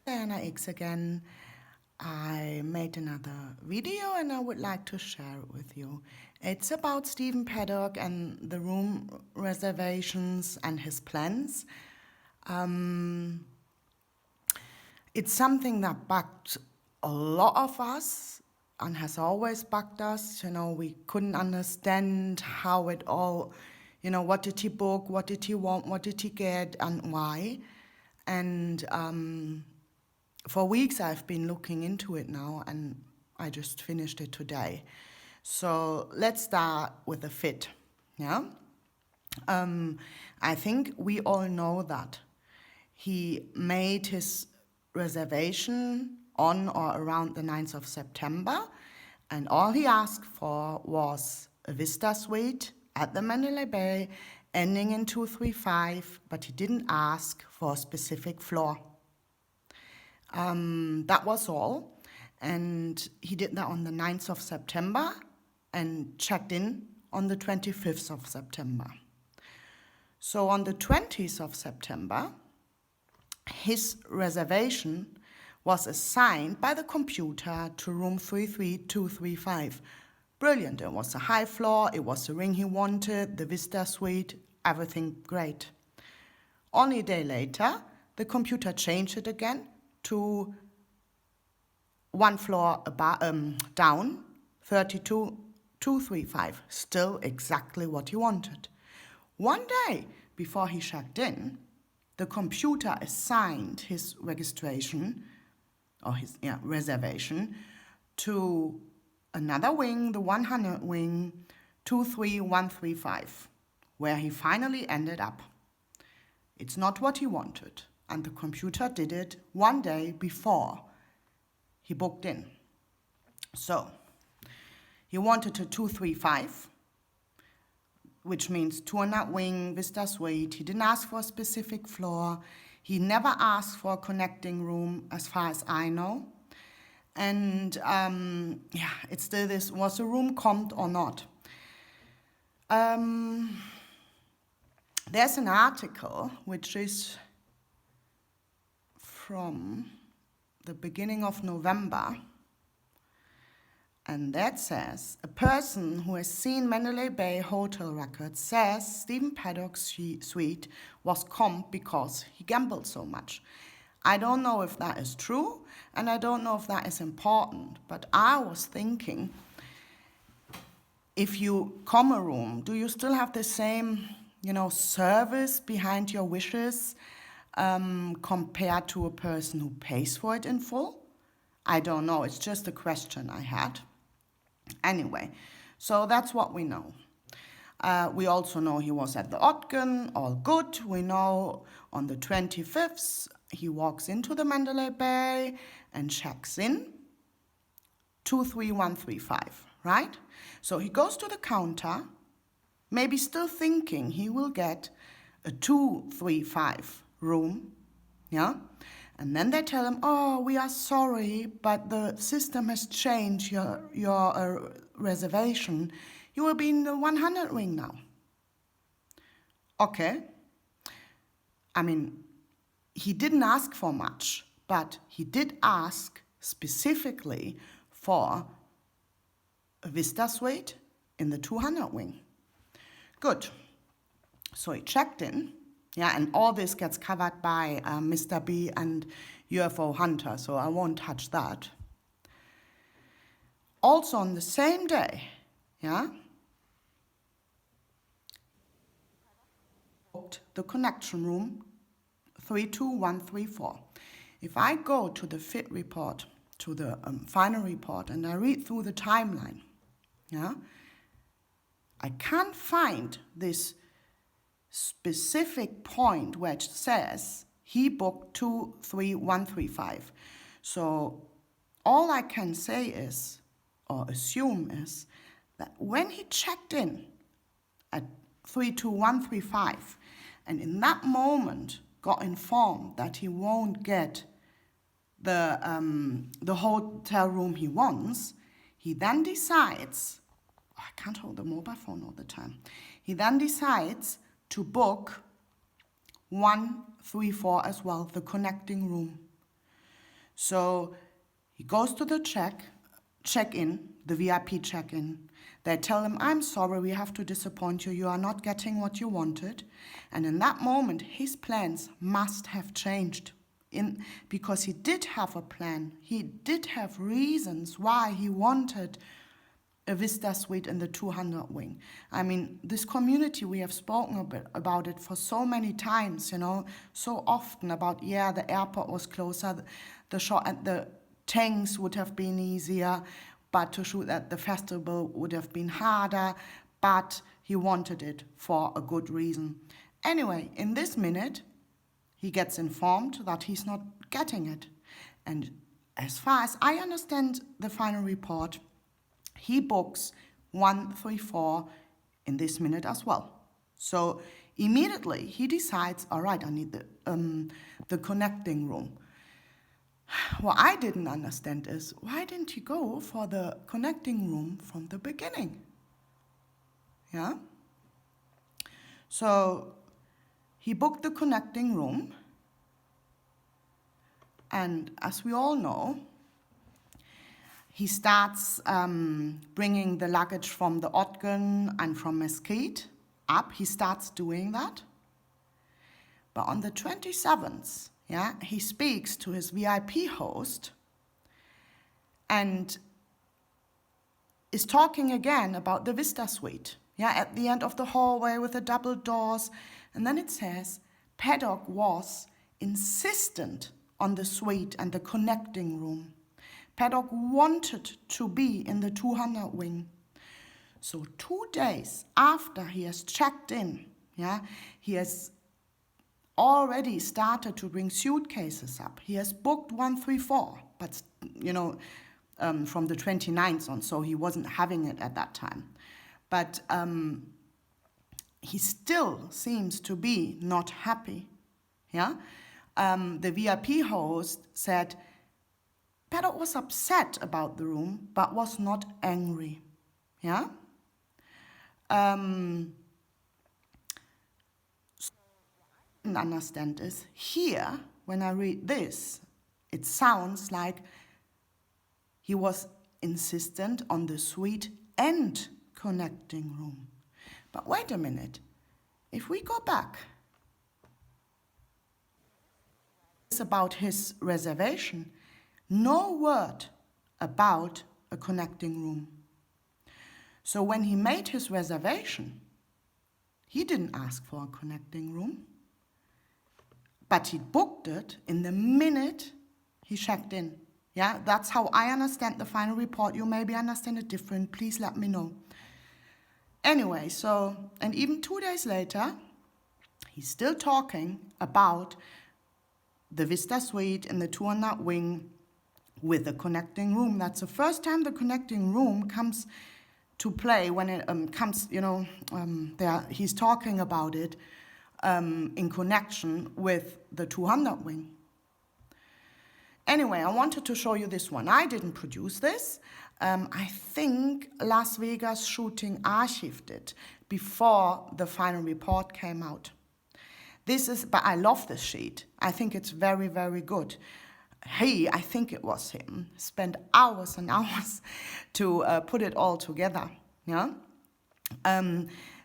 Diana X again. I made another video and I would like to share it with you. It's about Stephen Paddock and the room reservations and his plans. It's something that bugged a lot of us and has always bugged us. You know, we couldn't understand how it all, what did he book, what did he want, what did he get, and why. And for weeks I've been looking into it now, and I just finished it today. So let's start with the fit. Yeah. I think we all know that he made his reservation on or around the 9th of September, and all he asked for was a Vista suite at the Mandalay Bay ending in 235, but he didn't ask for a specific floor. That was all, and he did that on the 9th of September and checked in on the 25th of September. So on the 20th of September, his reservation was assigned by the computer to room 33235. Brilliant. It was a high floor, it was the ring he wanted, the Vista suite, everything great. Only a day later, the computer changed it again to one floor down, 32235. Still exactly what he wanted. One day before he checked in, the computer assigned his registration or his reservation to another wing, the 100 wing, 23135, where he finally ended up. It's not what he wanted, and the computer did it one day before he booked in. So he wanted a 235, which means 200 wing, Vista suite. He didn't ask for a specific floor. He never asked for a connecting room, as far as I know. And it's still this, was the room comped or not? There's an article which is from the beginning of November, and that says, a person who has seen Mandalay Bay hotel records says Stephen Paddocks' suite was comped because he gambled so much. I don't know if that is true, and I don't know if that is important, but I was thinking, if you comp a room, do you still have the same, service behind your wishes compared to a person who pays for it in full? I don't know, it's just a question I had. Anyway, so that's what we know. We also know he was at the Otkin, all good. We know on the 25th, he walks into the Mandalay Bay and checks in, 23135, right? So he goes to the counter, maybe still thinking he will get a 235 room, yeah? And then they tell him, oh, we are sorry, but the system has changed your reservation. You will be in the 100 wing now. Okay. I mean, he didn't ask for much, but he did ask specifically for a Vista suite in the 200 wing. Good. So he checked in. Yeah, and all this gets covered by Mr. B and UFO Hunter, so I won't touch that. Also on the same day, yeah, booked the connection room 32134. If I go to the fit report, to the final report, and I read through the timeline, yeah, I can't find this specific point where it says he booked 23135. So all I can say is, or assume is, that when he checked in at 32135 and in that moment got informed that he won't get the hotel room he wants, he then decides, I can't hold the mobile phone all the time, he then decides to book 134 as well, the connecting room. So he goes to the check-in, the VIP check-in. They tell him, I'm sorry, we have to disappoint you. You are not getting what you wanted. And in that moment, his plans must have changed because he did have a plan. He did have reasons why he wanted a Vista suite in the 200 wing. I mean, this community, we have spoken a bit about it for so many times, so often about, the airport was closer, the shot at the tanks would have been easier, but to shoot at the festival would have been harder, but he wanted it for a good reason. Anyway, in this minute, he gets informed that he's not getting it. And as far as I understand the final report, he books 134 in this minute as well. So immediately he decides, all right, I need the connecting room. What I didn't understand is, why didn't he go for the connecting room from the beginning? Yeah? So he booked the connecting room, and as we all know, he starts bringing the luggage from the Otgen and from Mesquite up. He starts doing that. But on the 27th, he speaks to his VIP host and is talking again about the Vista suite. At the end of the hallway with the double doors. And then it says, Paddock was insistent on the suite and the connecting room. Paddock wanted to be in the 200 wing. So 2 days after he has checked in, he has already started to bring suitcases up. He has booked 134, but, from the 29th on, so he wasn't having it at that time. But he still seems to be not happy, The VIP host said, Paddock was upset about the room, but was not angry, So what I didn't understand is, here, when I read this, it sounds like he was insistent on the suite and connecting room. But wait a minute, if we go back, it's about his reservation. No word about a connecting room. So when he made his reservation, he didn't ask for a connecting room, but he booked it in the minute he checked in. That's how I understand the final report. You maybe understand it different. Please let me know. Anyway, and even 2 days later, he's still talking about the Vista suite in the 200 wing with the connecting room. That's the first time the connecting room comes to play, when it comes, he's talking about it in connection with the 200 wing. Anyway, I wanted to show you this one. I didn't produce this. I think Las Vegas Shooting archived it before the final report came out. But I love this sheet. I think it's very, very good. I think it was him, spent hours and hours to put it all together.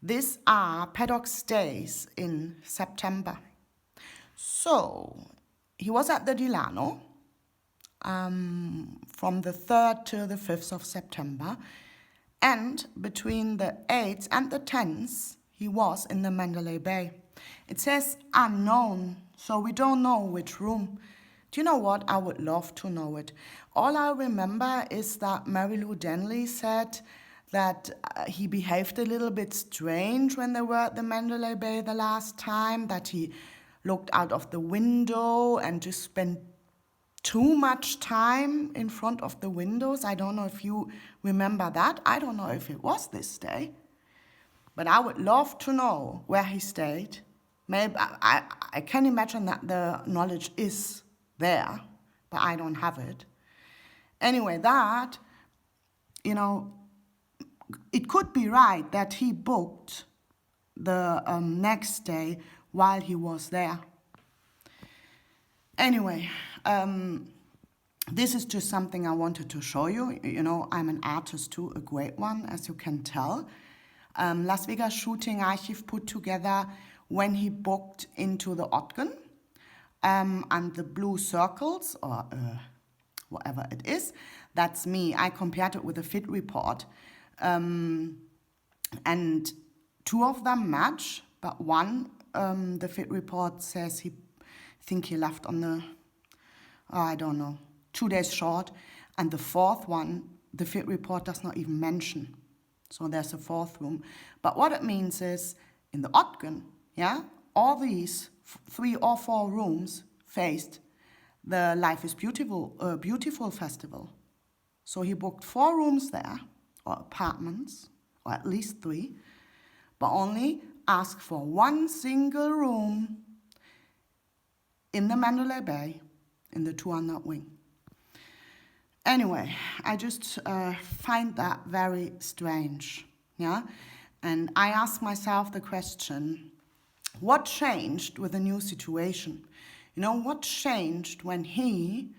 These are Paddocks days in September. So he was at the Delano from the 3rd to the 5th of September. And between the 8th and the 10th, he was in the Mandalay Bay. It says unknown, so we don't know which room. Do you know what? I would love to know it. All I remember is that Mary Lou Denley said that he behaved a little bit strange when they were at the Mandalay Bay the last time, that he looked out of the window and just spent too much time in front of the windows. I don't know if you remember that. I don't know if it was this day. But I would love to know where he stayed. Maybe I can imagine that the knowledge is there, but I don't have it. Anyway, that, it could be right that he booked the next day while he was there. Anyway, this is just something I wanted to show you. You know, I'm an artist too, a great one, as you can tell. Las Vegas Shooting Archive put together when he booked into the Ogden, and the blue circles, or whatever it is, that's me. I compared it with a fit report. And two of them match, but one, the fit report says he left on the, I don't know, 2 days short. And the fourth one, the fit report does not even mention. So there's a fourth room. But what it means is, in the Ogden, yeah, all these 3 or 4 rooms faced the Life is Beautiful festival. So he booked 4 rooms there, or apartments, or at least 3, but only asked for 1 single room in the Mandalay Bay in the 200 wing. Anyway, I just find that very strange, yeah? And I ask myself the question, what changed with the new situation? You know, what changed when he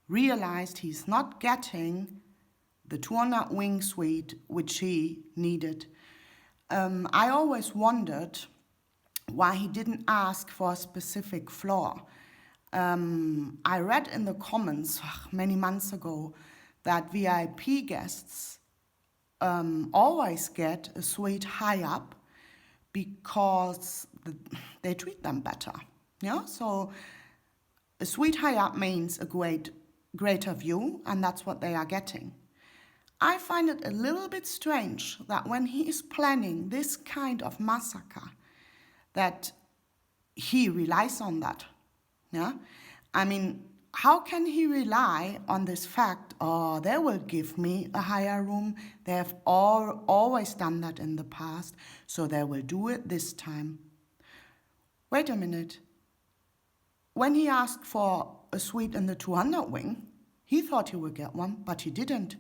realized he's not getting the 200 wing suite which he needed? I always wondered why he didn't ask for a specific floor. I read in the comments many months ago that VIP guests always get a suite high up because they treat them better. Yeah, so a suite high up means a greater view, and that's what they are getting. I find it a little bit strange that when he is planning this kind of massacre, that he relies on that. Yeah, I mean, how can he rely on this fact, oh, they will give me a higher room, they have always done that in the past, so they will do it this time. Wait a minute. When he asked for a suite in the 200 wing, he thought he would get one, but he didn't.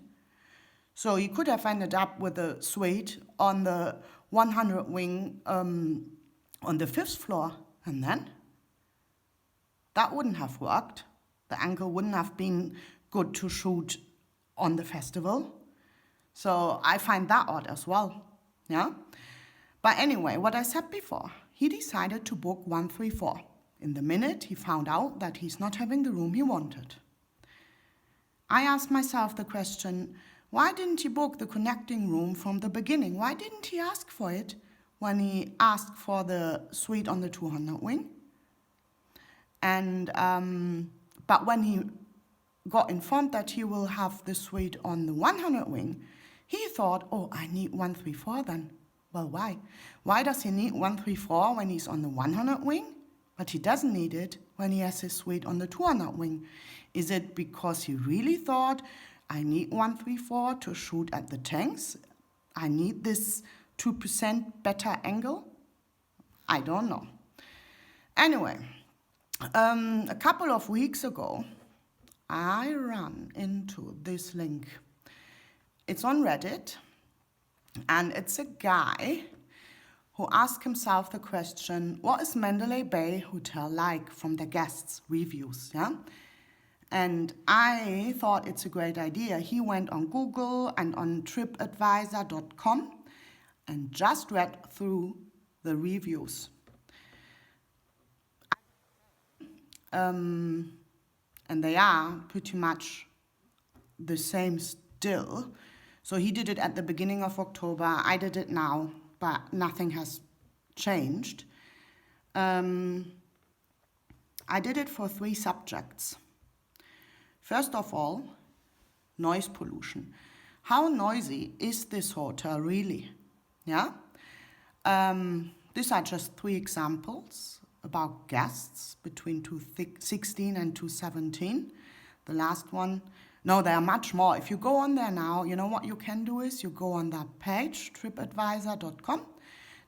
So he could have ended up with a suite on the 100 wing on the 5th floor, and then that wouldn't have worked. The angle wouldn't have been good to shoot on the festival. So I find that odd as well, yeah? But anyway, what I said before, he decided to book 134 in the minute he found out that he's not having the room he wanted. I asked myself the question, why didn't he book the connecting room from the beginning? Why didn't he ask for it when he asked for the suite on the 200 wing? And but when he got informed that he will have the suite on the 100 wing, he thought, oh, I need 134 then. Well, why? Why does he need 134 when he's on the 100 wing, but he doesn't need it when he has his suite on the 200 wing? Is it because he really thought, I need 134 to shoot at the tanks? I need this 2% better angle? I don't know. Anyway, a couple of weeks ago, I ran into this link. It's on Reddit, and it's a guy who asked himself the question, what is Mandalay Bay Hotel like from the guests' reviews, yeah? And I thought it's a great idea. He went on Google and on tripadvisor.com and just read through the reviews. And they are pretty much the same still. So he did it at the beginning of October. I did it now, but nothing has changed. I did it for 3 subjects. First of all, noise pollution. How noisy is this hotel really? Yeah. These are just 3 examples about guests between 2016 and 2017. The last one, no, there are much more. If you go on there now, you know what you can do is you go on that page, tripadvisor.com,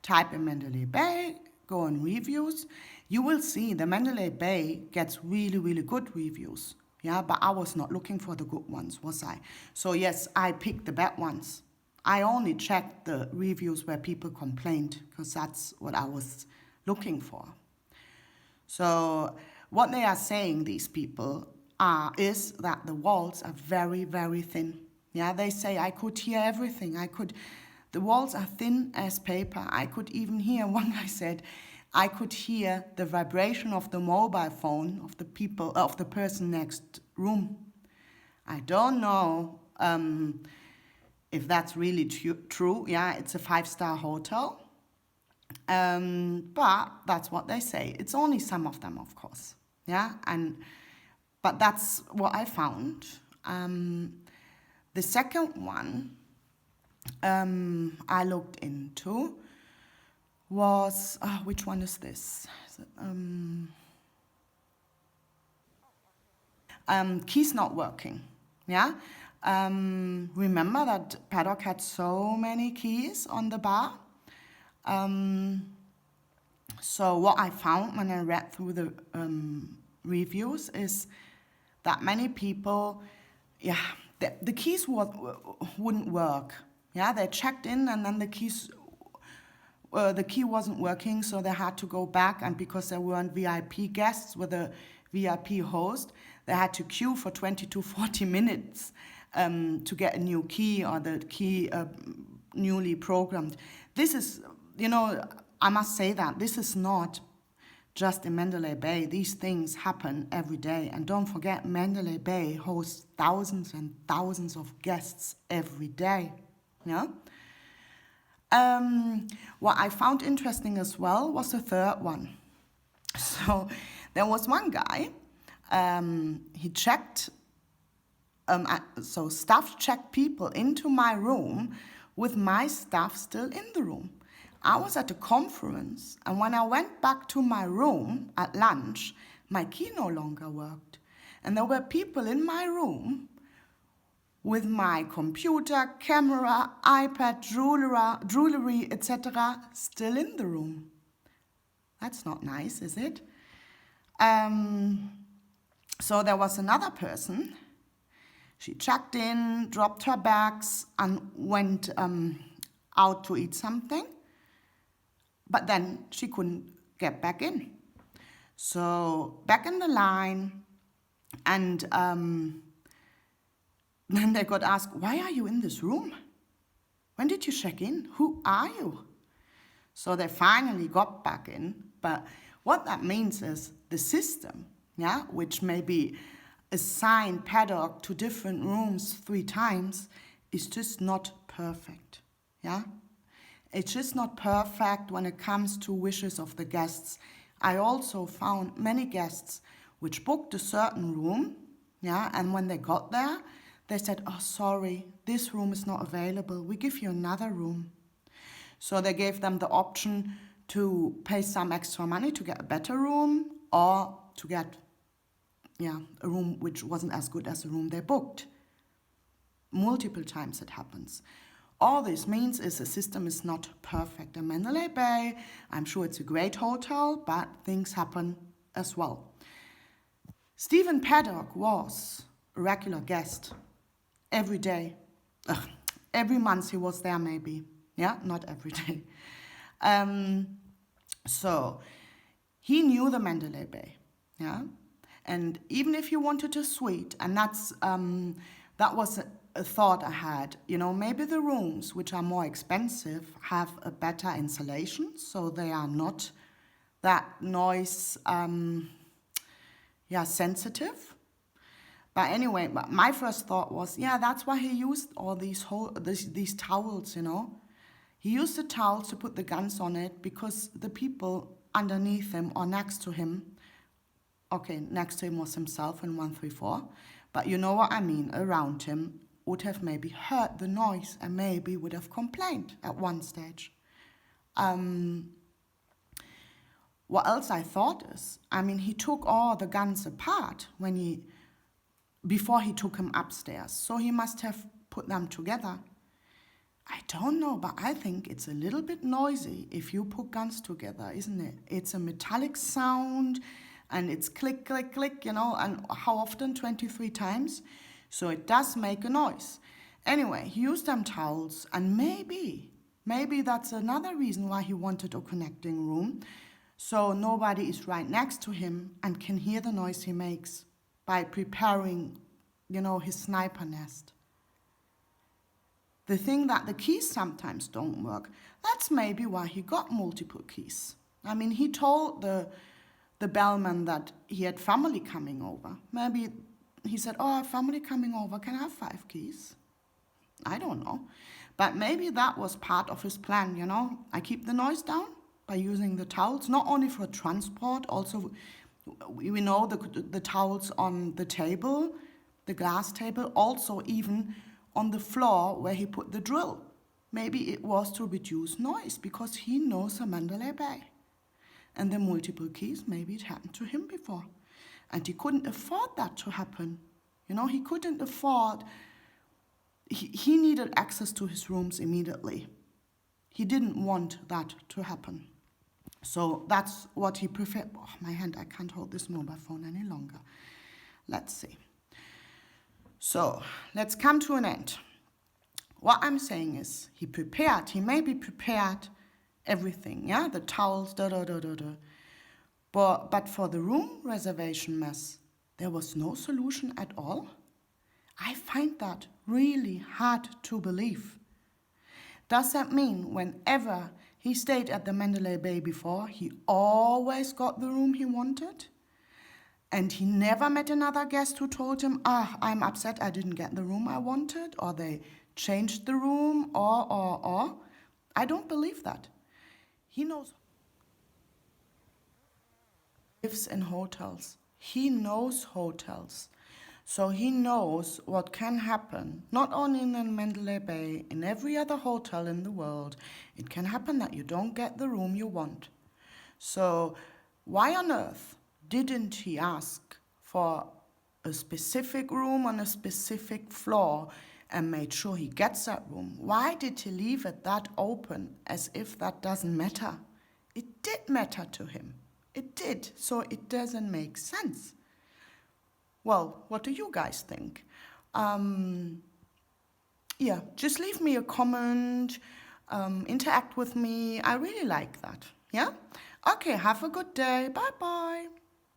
type in Mandalay Bay, go on reviews. You will see the Mandalay Bay gets really, really good reviews. Yeah, but I was not looking for the good ones, was I? So yes, I picked the bad ones. I only checked the reviews where people complained, because that's what I was looking for. So what they are saying, these people, is that the walls are very, very thin. Yeah, they say I could hear everything. The walls are thin as paper. I could even hear, one guy said, I could hear the vibration of the mobile phone of the person next room. I don't know if that's really true. Yeah, it's a 5-star hotel. But that's what they say. It's only some of them, of course. Yeah, but that's what I found. The second one I looked into was, which one is this? Is it, keys not working. Yeah. Remember that Paddock had so many keys on the bar. So what I found when I read through the reviews is that many people, the keys wouldn't work. Yeah, they checked in and then the key wasn't working, so they had to go back, and because there weren't VIP guests with a VIP host, they had to queue for 20 to 40 minutes to get a new key, or the key newly programmed. This is, I must say that this is not just in Mandalay Bay. These things happen every day. And don't forget, Mandalay Bay hosts thousands and thousands of guests every day. Yeah? What I found interesting as well was the third one. So there was one guy, he checked, so staff checked people into my room with my staff still in the room. I was at a conference, and when I went back to my room at lunch, my key no longer worked. And there were people in my room with my computer, camera, iPad, jewelry, etc., still in the room. That's not nice, is it? So there was another person. She checked in, dropped her bags, and went out to eat something. But then she couldn't get back in. So back in the line, and then they got asked, why are you in this room? When did you check in? Who are you? So they finally got back in. But what that means is the system, which maybe assigned Paddock to different rooms 3 times, is just not perfect. Yeah? It's just not perfect when it comes to wishes of the guests. I also found many guests which booked a certain room, and when they got there, they said, oh, sorry, this room is not available. We give you another room. So they gave them the option to pay some extra money to get a better room, or to get a room which wasn't as good as the room they booked. Multiple times it happens. All this means is the system is not perfect. In Mandalay Bay, I'm sure it's a great hotel, but things happen as well. Stephen Paddock was a regular guest every day. Every month he was there maybe. Yeah, not every day. So he knew the Mandalay Bay. Yeah, and even if you wanted a suite, and that was a thought I had, maybe the rooms which are more expensive have a better insulation, so they are not that noise sensitive. But anyway, my first thought was, that's why he used all these towels, He used the towels to put the guns on it, because the people underneath him or next to him, next to him was himself in 134, but you know what I mean, around him, would have maybe heard the noise and maybe would have complained at one stage. What else I thought is, he took all the guns apart before he took him upstairs, so he must have put them together. I don't know, but I think it's a little bit noisy if you put guns together, isn't it? It's a metallic sound, and it's click, click, click, and how often? 23 times? So it does make a noise. Anyway, he used them towels, and maybe that's another reason why he wanted a connecting room, so nobody is right next to him and can hear the noise he makes. by preparing, his sniper nest. The thing that the keys sometimes don't work, that's maybe why he got multiple keys. I mean, he told the bellman that he had family coming over. Maybe he said, oh, I have family coming over, can I have 5 keys? I don't know. But maybe that was part of his plan, I keep the noise down by using the towels, not only for transport, also we know the towels on the table, the glass table, also even on the floor where he put the drill. Maybe it was to reduce noise because he knows the Mandalay Bay. And the multiple keys, maybe it happened to him before. And he couldn't afford that to happen. He couldn't afford, he needed access to his rooms immediately. He didn't want that to happen. So that's what he preferred. Oh, my hand, I can't hold this mobile phone any longer. Let's see. So let's come to an end. What I'm saying is he maybe prepared everything, the towels, But for the room reservation mess, there was no solution at all. I find that really hard to believe. Does that mean whenever he stayed at the Mandalay Bay before, he always got the room he wanted? And he never met another guest who told him, I'm upset I didn't get the room I wanted, or they changed the room, or. I don't believe that. He knows. Lives in hotels. He knows hotels. So he knows what can happen, not only in the Mandalay Bay, in every other hotel in the world. It can happen that you don't get the room you want. So why on earth didn't he ask for a specific room on a specific floor and made sure he gets that room? Why did he leave it that open as if that doesn't matter? It did matter to him. It did, so it doesn't make sense. Well, what do you guys think? Just leave me a comment, interact with me. I really like that, yeah? Okay, have a good day. Bye-bye.